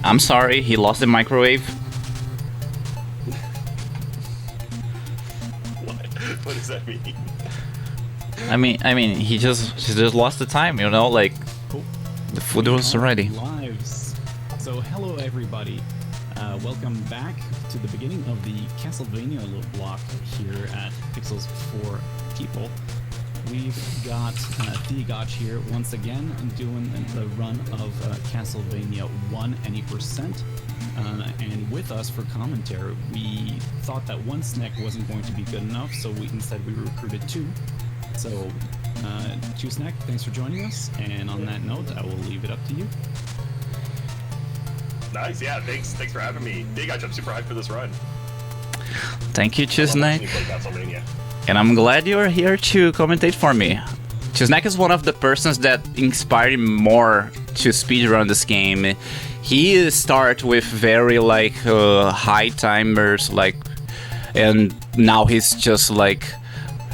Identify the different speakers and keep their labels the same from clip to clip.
Speaker 1: I'm sorry, he lost the microwave.
Speaker 2: What does that mean?
Speaker 1: I mean, he just lost the time, you know, like the food was ready.
Speaker 3: Lives. So hello everybody. Welcome back to the beginning of the Castlevania block here at Pixels for People. We've got tHiAgOcH here once again doing the run of Castlevania 1 any%. And with us for commentary, we thought that one snack wasn't going to be good enough, so instead we recruited two. So, two snack, thanks for joining us. And on that note, I will leave it up to you.
Speaker 2: Nice, yeah, thanks for having me. tHiAgOcH, I'm super hyped for this run.
Speaker 1: Thank you, Chisnek.
Speaker 2: Castlevania.
Speaker 1: And I'm glad you're here to commentate for me. Chisnek is one of the persons that inspired me more to speedrun this game. He started with very high timers, and now he's just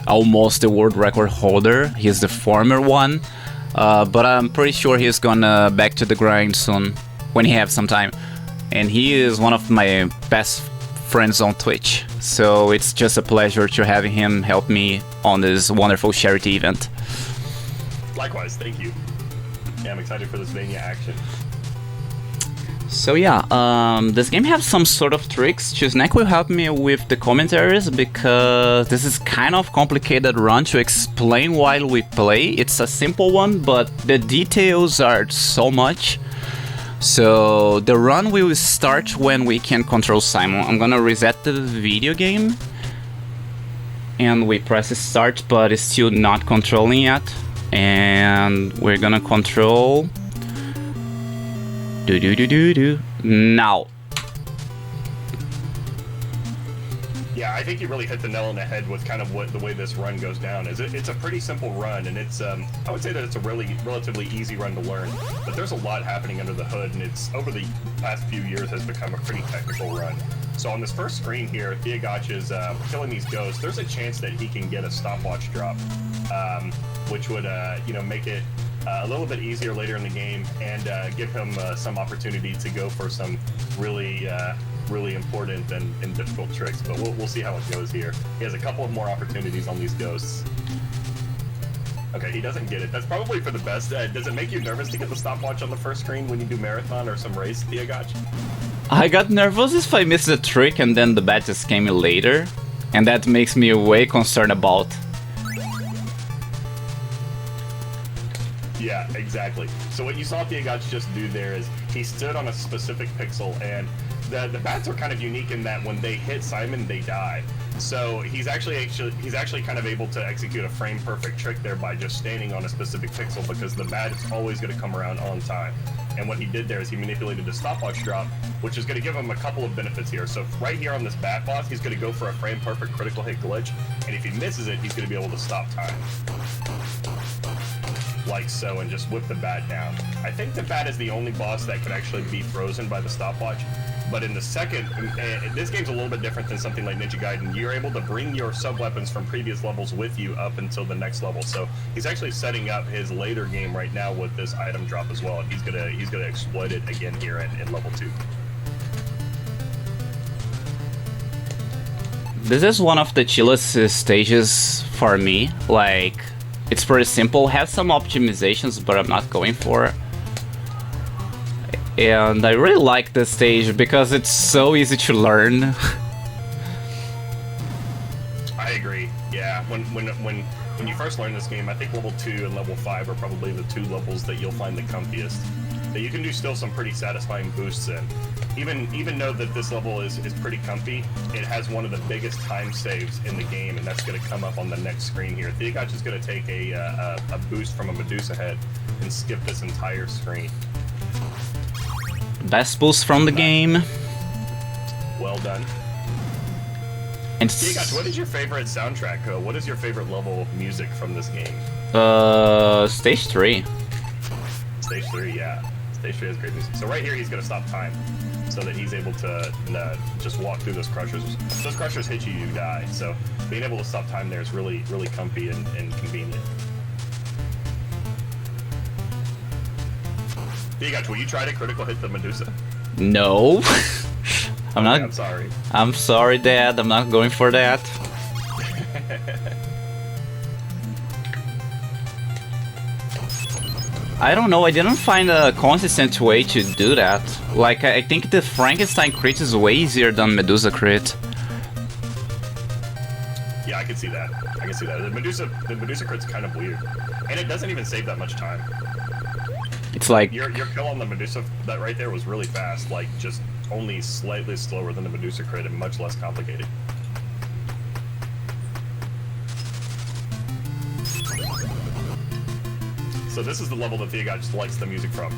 Speaker 1: almost the world record holder. He's the former one, but I'm pretty sure he's gonna back to the grind soon when he has some time. And he is one of my best friends on Twitch, so it's just a pleasure to have him help me on this wonderful charity event.
Speaker 2: Likewise, thank you. Yeah, I'm excited for this Mania action.
Speaker 1: So yeah, this game has some sort of tricks. Chisnek will help me with the commentaries because this is kind of complicated run to explain while we play. It's a simple one, but the details are so much. So the run will start when we can control Simon. I'm gonna reset the video game. And we press start, but it's still not controlling yet. And we're gonna control... Now.
Speaker 2: Yeah, I think you really hit the nail on the head with kind of the way this run goes down. It's a pretty simple run, and it's I would say that it's a relatively easy run to learn. But there's a lot happening under the hood, and it's over the past few years has become a pretty technical run. So on this first screen here, tHiAgOcH is killing these ghosts. There's a chance that he can get a stopwatch drop, which would make it a little bit easier later in the game and give him some opportunity to go for some really important and difficult tricks. But we'll see how it goes here. He has a couple of more opportunities on these ghosts. Okay, he doesn't get it. That's probably for the best. Does it make you nervous to get the stopwatch on the first screen when you do marathon or some race, tHiAgOcH?
Speaker 1: I got nervous if I missed the trick and then the bat just came in later. And that makes me way concerned about.
Speaker 2: Yeah, exactly. So what you saw tHiAgOcH just do there is he stood on a specific pixel, and the bats are kind of unique in that when they hit Simon, they die. So he's actually kind of able to execute a frame perfect trick there by just standing on a specific pixel, because the bat is always going to come around on time. And what he did there is he manipulated the stopwatch drop, which is going to give him a couple of benefits here. So right here on this bat boss, he's going to go for a frame perfect critical hit glitch, and if he misses it, he's going to be able to stop time. Like so, and just whip the bat down. I think the bat is the only boss that could actually be frozen by the stopwatch. But in the second, this game's a little bit different than something like Ninja Gaiden. You're able to bring your sub-weapons from previous levels with you up until the next level. So he's actually setting up his later game right now with this item drop as well. And he's gonna exploit it again here in level 2.
Speaker 1: This is one of the chillest stages for me. It's pretty simple, has some optimizations, but I'm not going for it. And I really like this stage because it's so easy to learn.
Speaker 2: I agree. Yeah, when you first learn this game, I think level 2 and level 5 are probably the two levels that you'll find the comfiest. That you can do still some pretty satisfying boosts in. Even though that this level is pretty comfy, it has one of the biggest time saves in the game, and that's going to come up on the next screen here. tHiAgOcH is going to take a boost from a Medusa head and skip this entire screen.
Speaker 1: Best boost from the game.
Speaker 2: Well done.
Speaker 1: And
Speaker 2: tHiAgOcH, what is your favorite soundtrack? What is your favorite level of music from this game?
Speaker 1: Stage 3.
Speaker 2: Stage 3, yeah. Stage 3 has great music. So right here, he's going to stop time so that he's able to just walk through those crushers. If those crushers hit you, you die. So being able to stop time there is really, really comfy and convenient. tHiAgOcH, will you try to critical hit the Medusa?
Speaker 1: No. I'm not.
Speaker 2: I'm sorry.
Speaker 1: I'm sorry, Dad. I'm not going for that. I don't know, I didn't find a consistent way to do that. Like, I think the Frankenstein crit is way easier than Medusa crit.
Speaker 2: Yeah, I can see that. I can see that. The Medusa crit's kind of weird. And it doesn't even save that much time.
Speaker 1: It's like...
Speaker 2: Your kill on the Medusa, that right there was really fast. Like, just only slightly slower than the Medusa crit and much less complicated. So this is the level that tHiAgOcH likes the music from.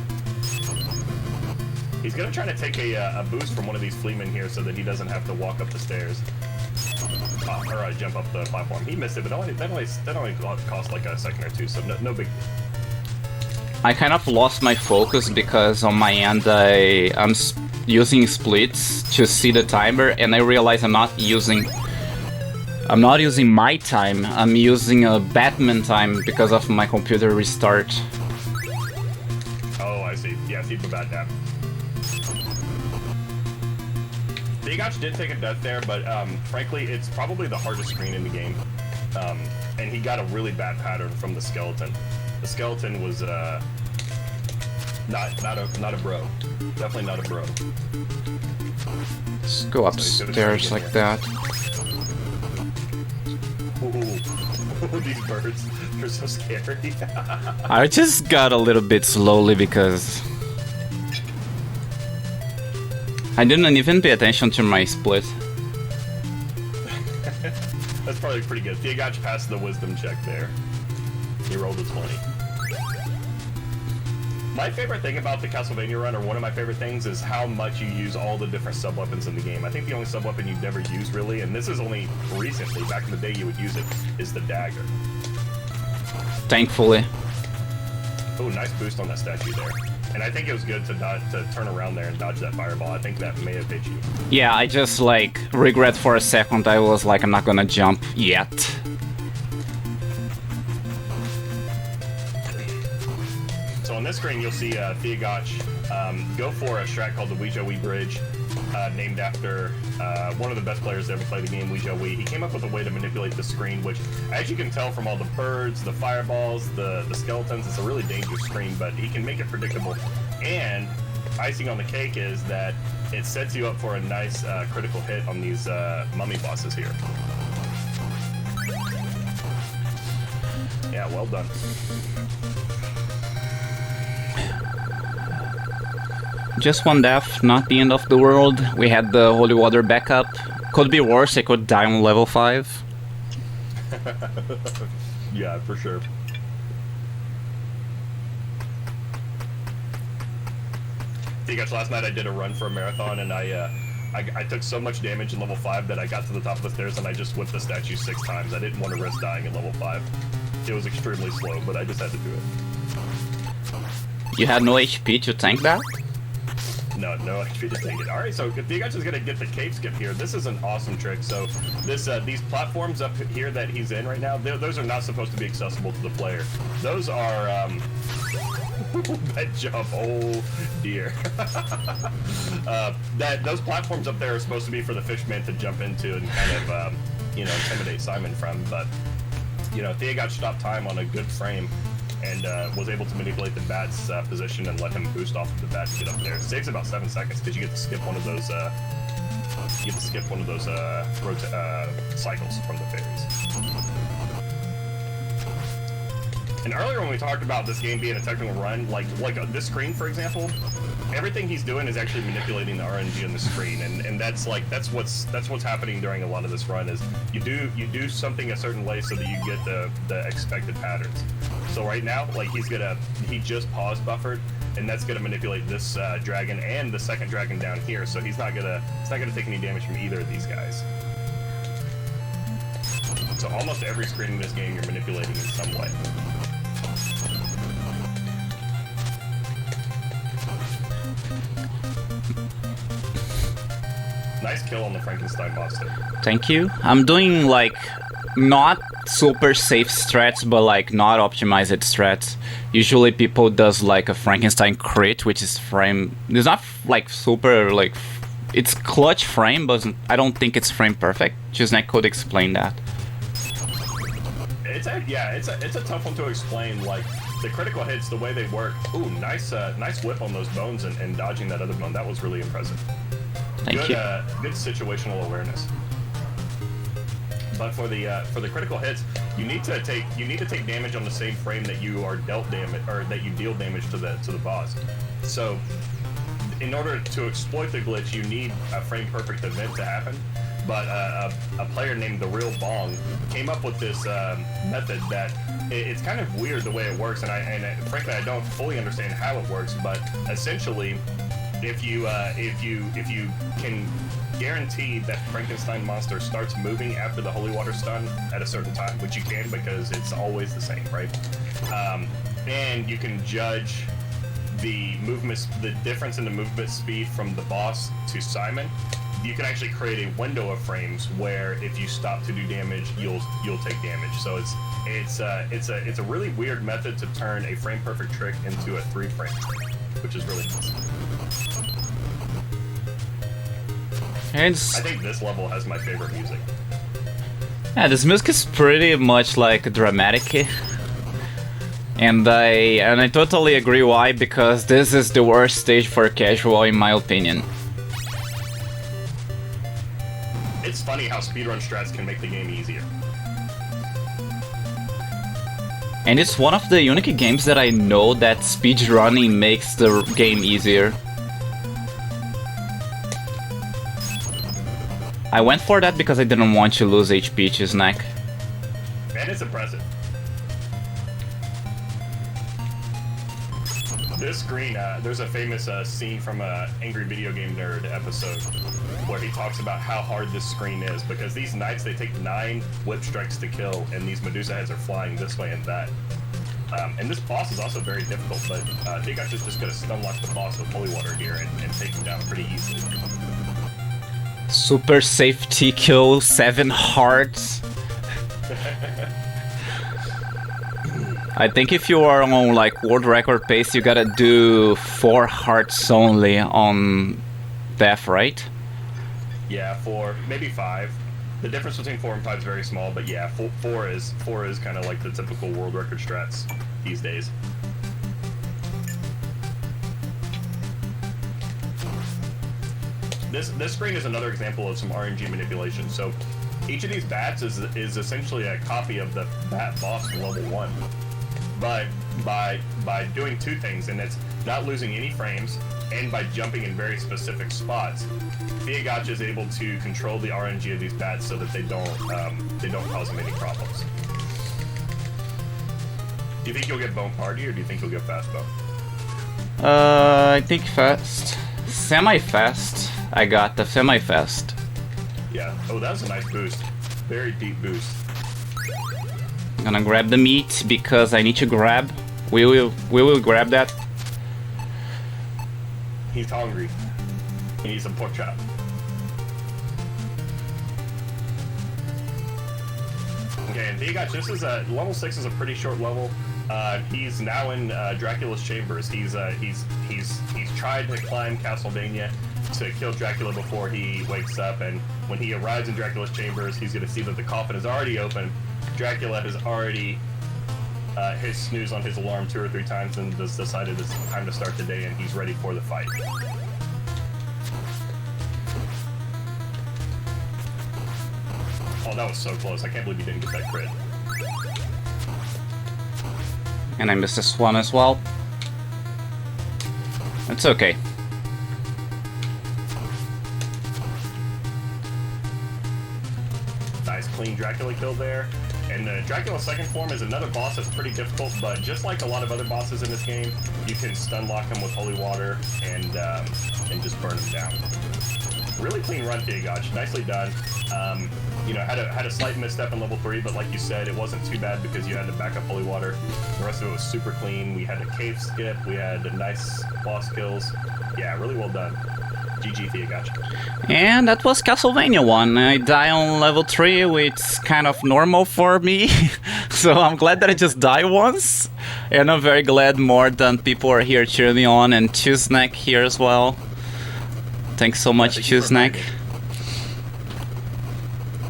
Speaker 2: He's gonna try to take a boost from one of these fleamen here so that he doesn't have to walk up the stairs. Or jump up the platform. He missed it, but that only cost like a second or two, so no big deal.
Speaker 1: I kind of lost my focus because on my end I'm using splits to see the timer, and I realize I'm not using my time, I'm using a Batman time because of my computer restart.
Speaker 2: Oh, I see. Yeah, see for bad tap. tHiAgOcH did take a death there, but frankly, it's probably the hardest screen in the game. And he got a really bad pattern from the skeleton. The skeleton was not a bro. Definitely not a bro.
Speaker 1: Let's go upstairs like that.
Speaker 2: Ooh, these birds, they're so scary.
Speaker 1: I just got a little bit slowly because I didn't even pay attention to my split.
Speaker 2: That's probably pretty good. tHiAgOcH passed the wisdom check there. He rolled a 20. My favorite thing about the Castlevania run, or one of my favorite things, is how much you use all the different sub-weapons in the game. I think the only sub-weapon you've never used, really, and this is only recently, back in the day you would use it, is the dagger.
Speaker 1: Thankfully.
Speaker 2: Oh, nice boost on that statue there. And I think it was good to turn around there and dodge that fireball. I think that may have hit you.
Speaker 1: Yeah, I just, like, regret for a second. I was like, I'm not gonna jump yet.
Speaker 2: So on this screen, you'll see tHiAgOcH go for a strat called the Wee Bridge, named after one of the best players to ever play the game, Wee. He came up with a way to manipulate the screen, which, as you can tell from all the birds, the fireballs, the skeletons, it's a really dangerous screen, but he can make it predictable. And icing on the cake is that it sets you up for a nice critical hit on these mummy bosses here. Yeah, well done.
Speaker 1: Just one death, not the end of the world. We had the holy water backup. Could be worse, I could die on level 5.
Speaker 2: Yeah, for sure. tHiAgOcH, last night I did a run for a marathon, and I took so much damage in level 5 that I got to the top of the stairs and I just whipped the statue 6 times. I didn't want to risk dying at level 5. It was extremely slow, but I just had to do it.
Speaker 1: You had no HP to tank that?
Speaker 2: No HP to take it. Alright, so tHiAgOcH is gonna get the cape skip here. This is an awesome trick. So this these platforms up here that he's in right now, those are not supposed to be accessible to the player. Those are that jump, oh dear. Those platforms up there are supposed to be for the fishman to jump into and kind of intimidate Simon from, but tHiAgOcH stopped time on a good frame and was able to manipulate the bat's position and let him boost off of the bat to get up there. It saves about 7 seconds because you get to skip one of those. Cycles from the fairies. And earlier when we talked about this game being a technical run, like this screen, for example, everything he's doing is actually manipulating the RNG on the screen, and that's what's happening during a lot of this run is you do something a certain way so that you get the expected patterns. So right now, like he just pause buffered, and that's gonna manipulate this dragon and the second dragon down here. So he's not gonna take any damage from either of these guys. So almost every screen in this game you're manipulating in some way. Nice kill on the Frankenstein monster.
Speaker 1: Thank you. I'm doing like not super safe strats, but like not optimized strats. Usually people does like a Frankenstein crit, which is frame. It's not like super like. It's clutch frame, but I don't think it's frame perfect. Chisnek could explain that.
Speaker 2: It's a tough one to explain. Like the critical hits, the way they work. Ooh, nice whip on those bones and dodging that other bone. That was really impressive.
Speaker 1: Thank you.
Speaker 2: Good situational awareness. But for the critical hits, you need to take damage on the same frame that you are dealt damage or that you deal damage to the boss. So, in order to exploit the glitch, you need a frame perfect event to happen. But a player named The Real Bong came up with this method that it's kind of weird the way it works, and frankly I don't fully understand how it works. But essentially, if you can guarantee that Frankenstein monster starts moving after the holy water stun at a certain time, which you can because it's always the same, right? And you can judge the difference in the movement speed from the boss to Simon. You can actually create a window of frames where if you stop to do damage, you'll take damage. So it's a really weird method to turn a frame perfect trick into a 3-frame trick, which is really nice. I think this level has my favorite music.
Speaker 1: Yeah, this music is pretty much like dramatic. And I totally agree why, because this is the worst stage for casual in my opinion.
Speaker 2: It's funny how speedrun strats can make the game easier.
Speaker 1: And it's one of the unique games that I know that speedrunning makes the game easier. I went for that because I didn't want to lose HP to Snack.
Speaker 2: And it's impressive. This screen, there's a famous scene from a Angry Video Game Nerd episode where he talks about how hard this screen is, because these knights, they take 9 whip strikes to kill, and these Medusa heads are flying this way and that. And this boss is also very difficult, but tHiAgOcH is just going to stun lock the boss with holy water here and take him down pretty easily.
Speaker 1: Super safety kill, 7 hearts. I think if you are on like world record pace, you gotta do 4 hearts only on death, right?
Speaker 2: Yeah, 4, maybe 5. The difference between 4 and 5 is very small, but yeah, 4 is kind of like the typical world record strats these days. This screen is another example of some RNG manipulation. So each of these bats is essentially a copy of the bat boss from level 1. But by doing 2 things, and it's not losing any frames, and by jumping in very specific spots, tHiAgOcH is able to control the RNG of these bats so that they don't cause him any problems. Do you think you'll get Bone Party, or do you think you'll get Fast Bone?
Speaker 1: I think fast. Semi-fast. I got the semi-fast.
Speaker 2: Yeah. Oh, that was a nice boost. Very deep boost.
Speaker 1: I'm gonna grab the meat because I need to grab. We will grab that.
Speaker 2: He's hungry. He needs some pork chop. Okay, and tHiAgOcH, this is level 6 is a pretty short level. He's now in Dracula's chambers. He's tried to climb Castlevania to kill Dracula before he wakes up, and when he arrives in Dracula's chambers, he's going to see that the coffin is already open. Dracula has already hit snooze on his alarm 2 or 3 times and has decided it's time to start the day, and he's ready for the fight. Oh, that was so close. I can't believe he didn't get that crit.
Speaker 1: And I missed this one as well. It's okay.
Speaker 2: Nice clean Dracula kill there. And Dracula's second form is another boss that's pretty difficult, but just like a lot of other bosses in this game, you can stun lock him with holy water and just burn him down. Really clean run, tHiAgOcH. Nicely done. You know, had a slight misstep in level 3, but like you said, it wasn't too bad because you had to back up holy water. The rest of it was super clean. We had a cave skip. We had nice boss kills. Yeah, really well done. GG tHiAgOcH.
Speaker 1: And that was Castlevania 1. I die on level 3, which is kind of normal for me. So I'm glad that I just die once. And I'm very glad more than people are here cheering me on, and tHiSnack here as well. Thanks so much, tHiSnack.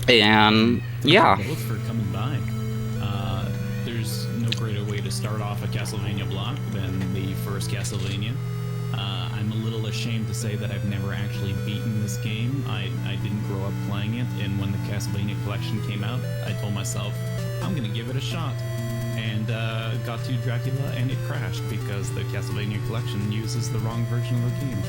Speaker 1: And yeah.
Speaker 3: Both for coming by. There's no greater way to start off a Castlevania block than the first Castlevania. I'm a little ashamed to say that I've never actually beaten this game. I didn't grow up playing it, and when the Castlevania collection came out, I told myself, I'm gonna give it a shot. And got to Dracula, and it crashed because the Castlevania collection uses the wrong version of the game.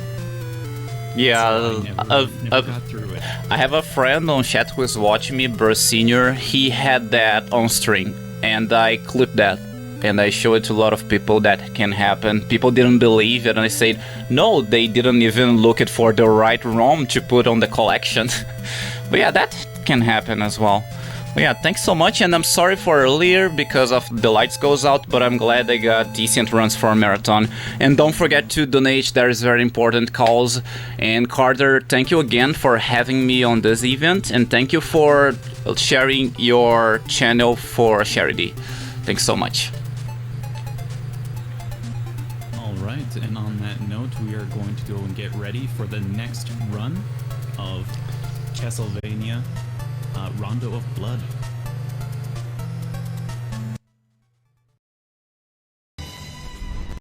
Speaker 1: Yeah,
Speaker 3: So I never got through it.
Speaker 1: I have a friend on chat who is watching me, Bruce Senior. He had that on stream, and I clipped that, and I showed it to a lot of people that can happen. People didn't believe it, and I said, no, they didn't even look it for the right ROM to put on the collection. But yeah, that can happen as well. But yeah, thanks so much, and I'm sorry for earlier because of the lights goes out, but I'm glad I got decent runs for a marathon. And don't forget to donate, there is very important cause. And Carter, thank you again for having me on this event, and thank you for sharing your channel for charity. Thanks so much.
Speaker 3: Alright, and on that note, we are going to go and get ready for the next run of Castlevania Rondo of Blood.